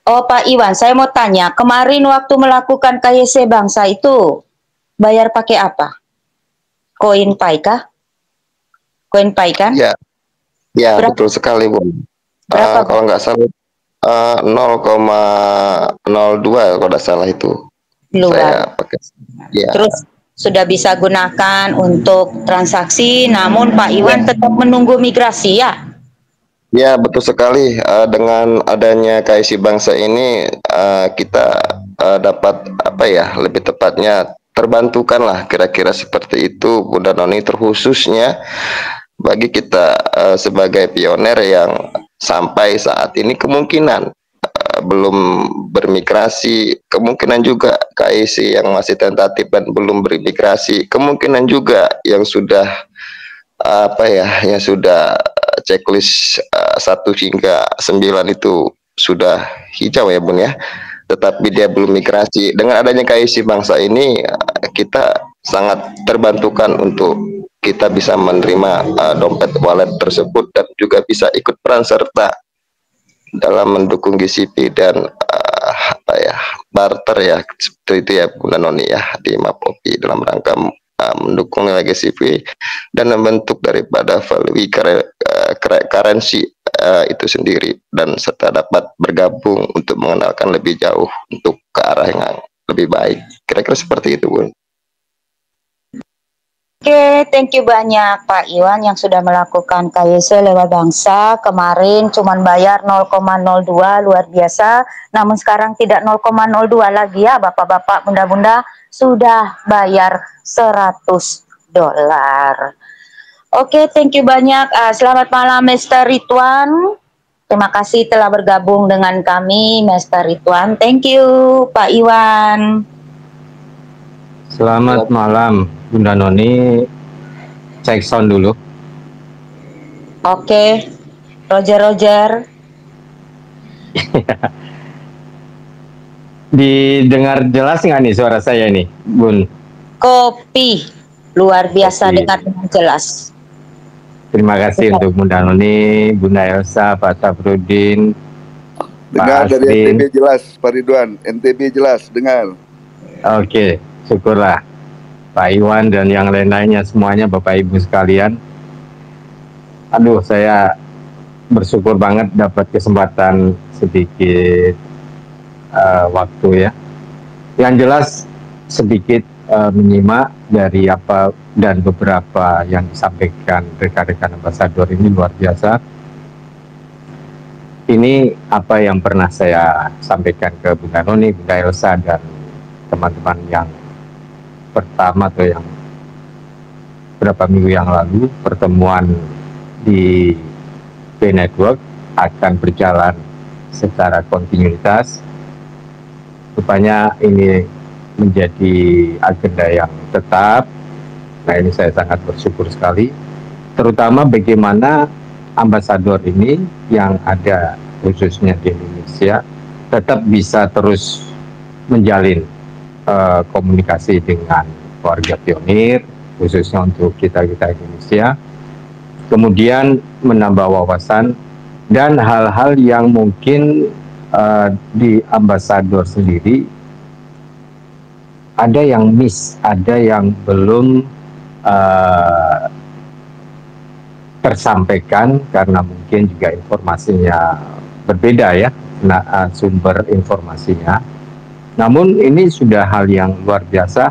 Oh Pak Iwan, saya mau tanya, kemarin waktu melakukan KYC Bangsa itu bayar pakai apa? Koin Pai kah? Koin Pai kan? Ya, ya Berapa? betul sekali Bu. Berapa Kalau nggak salah 0,02 kalau nggak salah itu luar? saya pakai. Ya, Terus sudah bisa gunakan untuk transaksi, namun Pak Iwan ya, tetap menunggu migrasi ya? ya betul sekali. Dengan adanya KIC Bangsa ini kita dapat apa ya, lebih tepatnya terbantukan lah kira-kira seperti itu Bunda Noni, terkhususnya bagi kita sebagai pioner yang sampai saat ini kemungkinan belum bermigrasi, kemungkinan juga KIC yang masih tentatif dan belum bermigrasi, kemungkinan juga yang sudah apa ya, yang sudah checklist 1 hingga 9 itu sudah hijau ya Bun ya, tetapi dia belum migrasi. Dengan adanya KIC Bangsa ini kita sangat terbantukan untuk kita bisa menerima dompet wallet tersebut dan juga bisa ikut peran serta dalam mendukung GCP dan apa ya, barter ya seperti itu ya Bunda Noni ya, di Mapopi dalam rangka mendukung nilai GCP dan membentuk daripada value currency itu sendiri, dan serta dapat bergabung untuk mengenalkan lebih jauh untuk ke arah yang lebih baik, kira-kira seperti itu Bun. Oke, thank you banyak Pak Iwan yang sudah melakukan KYC lewat Bangsa. Kemarin cuma bayar 0,02, luar biasa. Namun sekarang tidak 0,02 lagi ya Bapak-bapak, Bunda-bunda, sudah bayar $100. Oke, thank you banyak. Selamat malam Mr. Ridwan. Terima kasih telah bergabung dengan kami Mr. Ridwan. Thank you Pak Iwan. Selamat malam Bunda Noni, cek sound dulu. Oke, Roger. Didengar jelas nggak nih suara saya ini, Bun? Kopi, luar biasa, Kopi. dengar dengan jelas. Terima kasih untuk Bunda Noni, Bunda Elsa, Pak Safrudin, dengar Pak dari Asrin. NTB jelas, Pak Ridwan. NTB jelas, dengar. Oke, syukurlah. Pak Iwan dan yang lain-lainnya semuanya, Bapak Ibu sekalian. Aduh, saya bersyukur banget dapat kesempatan sedikit waktu ya. Yang jelas sedikit menyimak dari apa dan beberapa yang disampaikan rekan-rekan ambasador ini luar biasa. Ini apa yang pernah saya sampaikan ke Bunda Noni, Bunda Elsa, dan teman-teman yang pertama atau yang beberapa minggu yang lalu. Pertemuan di B-Network akan berjalan secara kontinuitas. Rupanya ini menjadi agenda yang tetap. Nah, ini saya sangat bersyukur sekali, terutama bagaimana ambasador ini yang ada khususnya di Indonesia tetap bisa terus menjalin komunikasi dengan keluarga pionir, khususnya untuk kita-kita Indonesia, kemudian menambah wawasan dan hal-hal yang mungkin di ambasador sendiri ada yang miss, ada yang belum tersampaikan karena mungkin juga informasinya berbeda ya, sumber informasinya. Namun ini sudah hal yang luar biasa,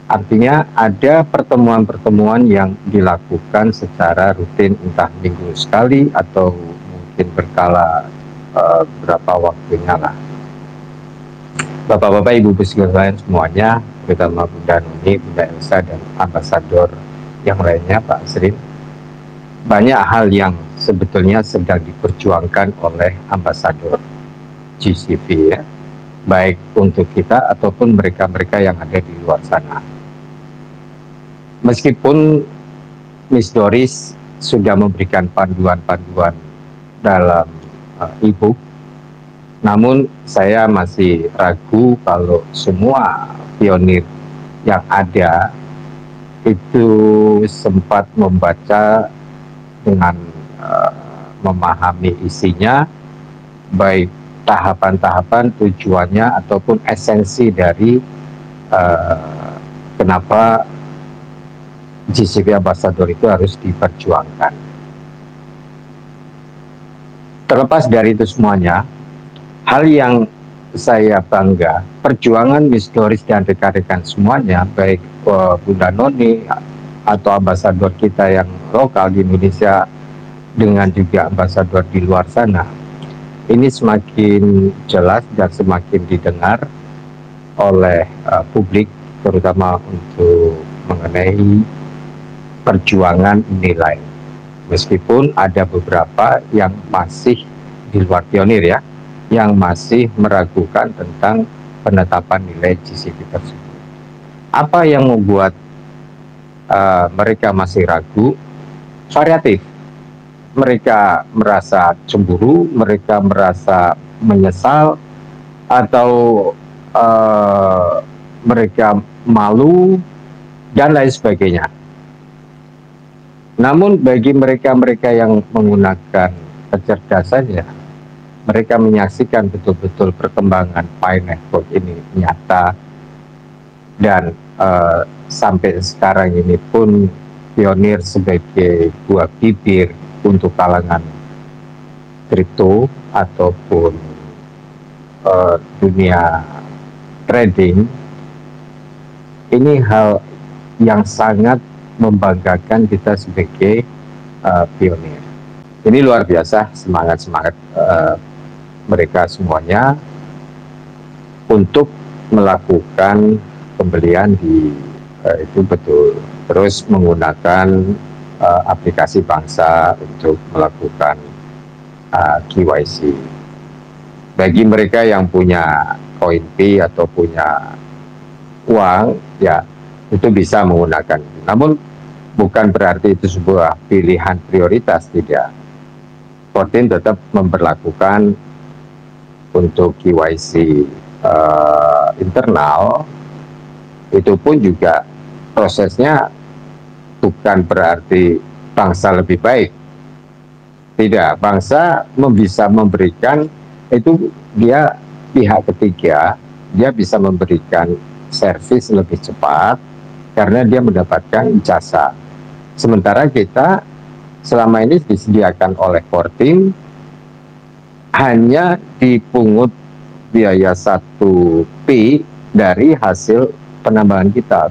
artinya ada pertemuan-pertemuan yang dilakukan secara rutin, entah minggu sekali atau mungkin berkala berapa waktunya lah. Bapak-bapak, ibu-ibu sekalian semuanya, terutama Bunda Noni, Bunda Elsa, dan ambasador yang lainnya, Pak Asrin, banyak hal yang sebetulnya sedang diperjuangkan oleh ambasador GCP ya, baik untuk kita ataupun mereka-mereka yang ada di luar sana. Meskipun Miss Doris sudah memberikan panduan-panduan dalam e-book, namun saya masih ragu kalau semua pionir yang ada itu sempat membaca dengan memahami isinya baik tahapan-tahapan, tujuannya ataupun esensi dari kenapa GCP Ambassador itu harus diperjuangkan. Terlepas dari itu semuanya, hal yang saya bangga, perjuangan Miss Doris dan rekan-rekan semuanya, baik Bunda Noni atau ambasador kita yang lokal di Indonesia dengan juga ambasador di luar sana, ini semakin jelas dan semakin didengar oleh publik, terutama untuk mengenai perjuangan nilai. Meskipun ada beberapa yang masih di luar pionir ya, yang masih meragukan tentang penetapan nilai GCP tersebut. Apa yang membuat mereka masih ragu? Variatif. Mereka merasa cemburu, mereka merasa menyesal, atau mereka malu, dan lain sebagainya. Namun bagi mereka-mereka yang menggunakan kecerdasannya, mereka menyaksikan betul-betul perkembangan Pi Network ini nyata, dan sampai sekarang ini pun pionir sebagai buah bibir untuk kalangan kripto ataupun dunia trading. Ini hal yang sangat membanggakan kita sebagai pionir. Ini luar biasa semangat-semangat mereka semuanya untuk melakukan pembelian di itu betul, terus menggunakan aplikasi Bangsa untuk melakukan KYC. Bagi mereka yang punya CoinP atau punya uang, ya itu bisa menggunakan. Namun bukan berarti itu sebuah pilihan prioritas, tidak. Fortin tetap memperlakukan untuk KYC internal, itu pun juga prosesnya bukan berarti Bangsa lebih baik. Tidak, Bangsa bisa memberikan, itu dia pihak ketiga, dia bisa memberikan servis lebih cepat karena dia mendapatkan jasa. Sementara kita selama ini disediakan oleh Fortin hanya dipungut biaya 1P dari hasil penambahan kita.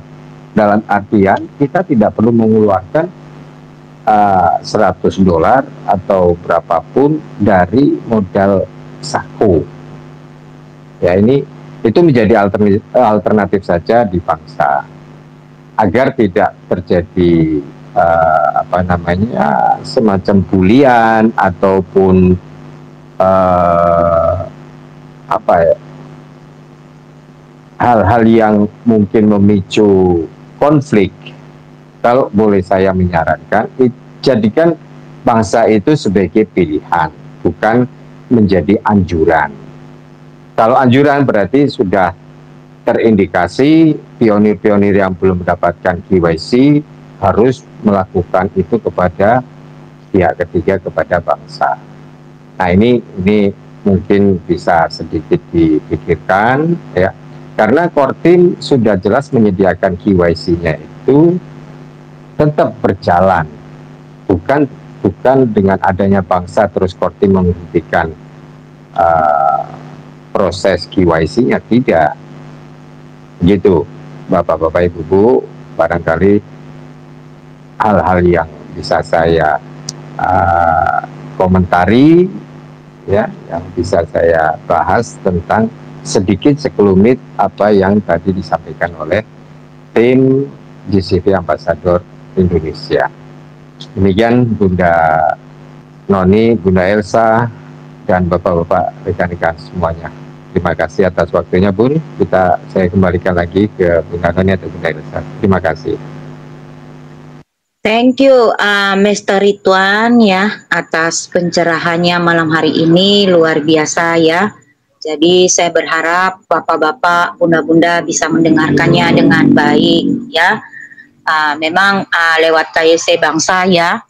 Dalam artian kita tidak perlu mengeluarkan $100 atau berapapun dari modal saku. Ya, itu menjadi alternatif saja di Bangsa agar tidak terjadi semacam bulian ataupun hal-hal yang mungkin memicu konflik. Kalau boleh saya menyarankan, jadikan Bangsa itu sebagai pilihan, bukan menjadi anjuran. Kalau anjuran berarti sudah terindikasi pionir-pionir yang belum mendapatkan KYC harus melakukan itu kepada pihak ketiga, kepada Bangsa. Nah, ini mungkin bisa sedikit dipikirkan ya, karena Fortin sudah jelas menyediakan KYC-nya itu tetap berjalan, bukan dengan adanya Bangsa terus Fortin menghentikan proses KYC-nya, tidak. Gitu, Bapak-bapak, Ibu-ibu, barangkali hal-hal yang bisa saya komentari ya, yang bisa saya bahas tentang sedikit sekelumit apa yang tadi disampaikan oleh tim GCP Ambassador Indonesia. Demikian Bunda Noni, Bunda Elsa, dan Bapak-bapak rekan-rekan semuanya. Terima kasih atas waktunya, Bun. Saya kembalikan lagi ke Bunda Noni atau Bunda Elsa. Terima kasih. Thank you, Mr. Ridwan ya, atas pencerahannya malam hari ini, luar biasa ya. Jadi saya berharap bapak-bapak, bunda-bunda bisa mendengarkannya dengan baik ya. Memang lewat KYC Bangsa ya,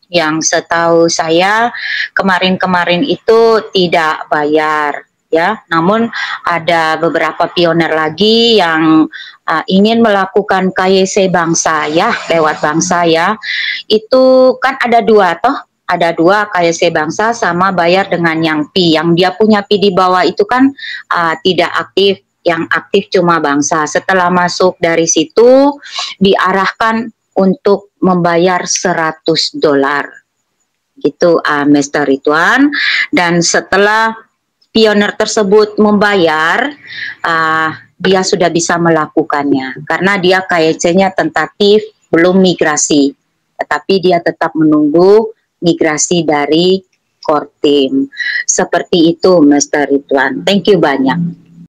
yang setahu saya kemarin-kemarin itu tidak bayar ya. Namun ada beberapa pioner lagi yang ingin melakukan KYC bangsa ya, lewat bangsa ya. Itu kan ada dua toh, ada dua, KYC bangsa sama bayar dengan yang Pi. Yang dia punya Pi di bawah itu kan tidak aktif, yang aktif cuma bangsa. Setelah masuk dari situ diarahkan untuk membayar $100 gitu, Mr. Ridwan. Dan setelah pioner tersebut membayar, dia sudah bisa melakukannya karena dia KYC-nya tentatif, belum migrasi, tetapi dia tetap menunggu migrasi dari core team. Seperti itu, Mr. Ridwan. Thank you banyak.